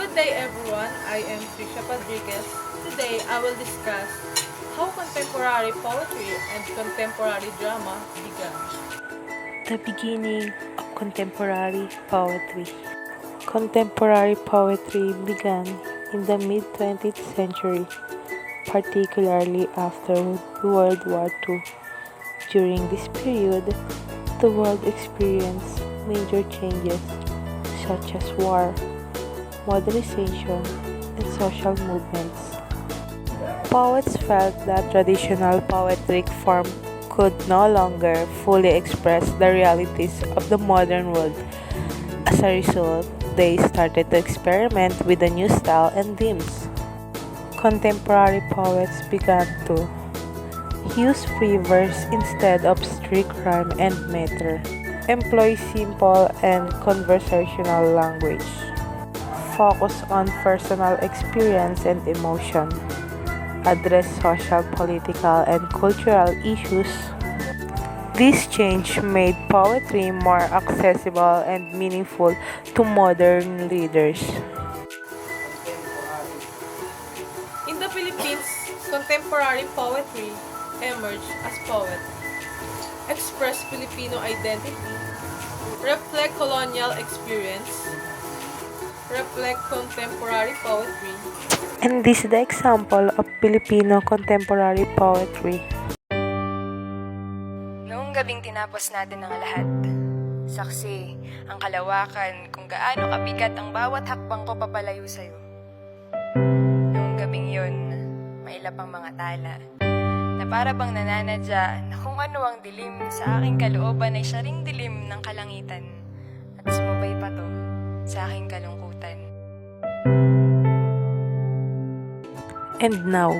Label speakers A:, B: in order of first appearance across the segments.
A: Good day everyone, I am Trisha Padriquez. Today I will discuss how contemporary poetry and contemporary drama began.
B: The beginning of contemporary poetry. Contemporary poetry began in the mid-20th century, particularly after World War II. During this period, the world experienced major changes such as war, modernization, and social movements. Poets felt that traditional poetic form could no longer fully express the realities of the modern world. As a result, they started to experiment with a new style and themes. Contemporary poets began to use free verse instead of strict rhyme and meter, employ simple and conversational language, focus on personal experience and emotion, address social, political, and cultural issues. This change made poetry more accessible and meaningful to modern readers.
A: In the Philippines, contemporary poetry emerged as poet, express Filipino identity, reflect colonial experience, reflect contemporary poetry.
B: And this is the example of Filipino contemporary poetry.
C: Noong gabing tinapos natin ang lahat, saksi ang kalawakan kung gaano kabigat ang bawat hakbang ko papalayo sa'yo. Noong gabing yun, mailap ang mga tala, na para bang nananadya na kung ano ang dilim sa aking kalooban ay siya ring dilim ng kalangitan at sumabay pa to sa aking kalungkutan.
B: And now,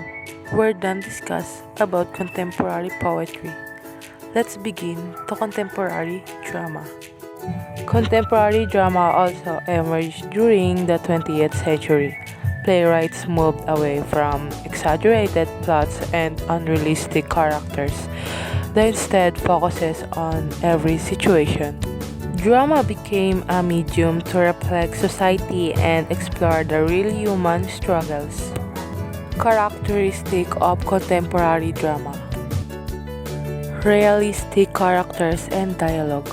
B: we're done discuss about contemporary poetry. Let's begin to contemporary drama. Contemporary drama also emerged during the 20th century. Playwrights moved away from exaggerated plots and unrealistic characters that instead focuses on every situation. Drama became a medium to reflect society and explore the real human struggles. Characteristic of contemporary drama: realistic characters and dialogue,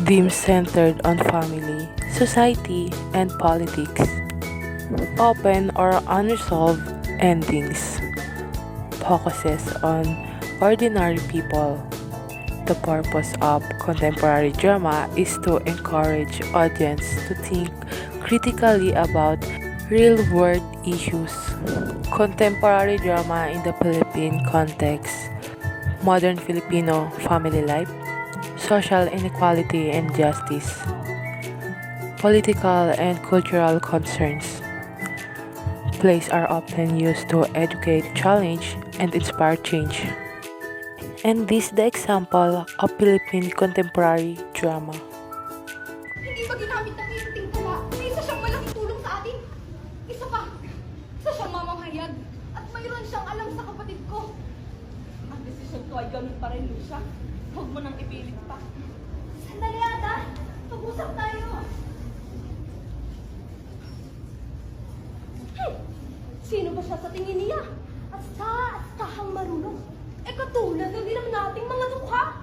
B: themes centered on family, society, and politics, open or unresolved endings, focuses on ordinary people. The purpose of contemporary drama is to encourage audience to think critically about real-world issues. Contemporary drama in the Philippine context: modern Filipino family life, social inequality and justice, political and cultural concerns. Plays are often used to educate, challenge, and inspire change. And this is the example of Philippine contemporary drama.
D: Hindi ba ginamit ng iting tala? May isa siyang malaking tulong sa atin. Isa pa, isa siyang mamamahayag. At mayroon siyang alam sa kapatid ko. Ang desisyon ko ay ganun pa rin, Lucia. Huwag mo nang ipilit pa. Sandali ata. Pag-usap tayo. Sino ba siya sa tingin niya? Astahang marunong. Katulad ng naman nating mga dukha.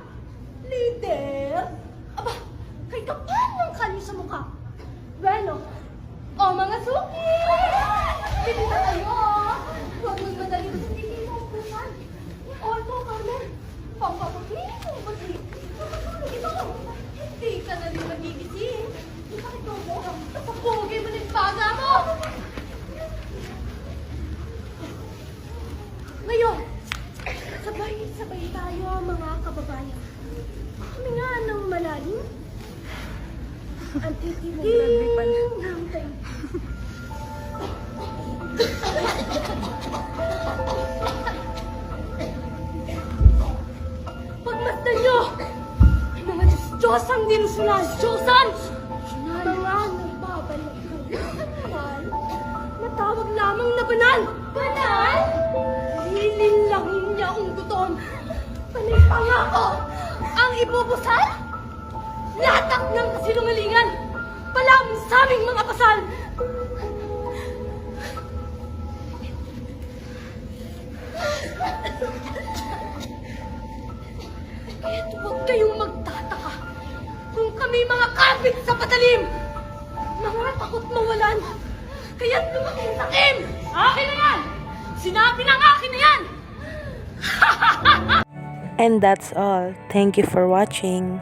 D: Leader? Aba, kay kapal ng kalyo sa mukha. Bueno, mga suki! Hindi na kayo, huwag mong madali mo sa hindi mo upusan. Ito, Carmen. Pampapapiling mo ba si? Ito, hindi ka na rin magigising. Bakit mo? Napapugay mo ng baga mo! Ngayon, sabay-sabay tayo mga kababayan. Kami nga ng malalim. Ang titigil ng tayo. Pagmasdan nyo! Ay mga Diyos ang dinusunan! Diyosan! Mga nagbabalik kayo. Banal? Natawag lamang na banal! Banal? Lililangin niya ang gutom. Panay pangako! Ang ibubusal? Latak ng kasinungalingan! palamon sa aming mga pasal. Kaya't huwag kayong magtataka kung kami mga kapit sa patalim. Mga takot mawalan. Kaya't lumaking sakim. Akin na yan! Sinabi ng akin na yan!
B: And that's all. Thank you for watching.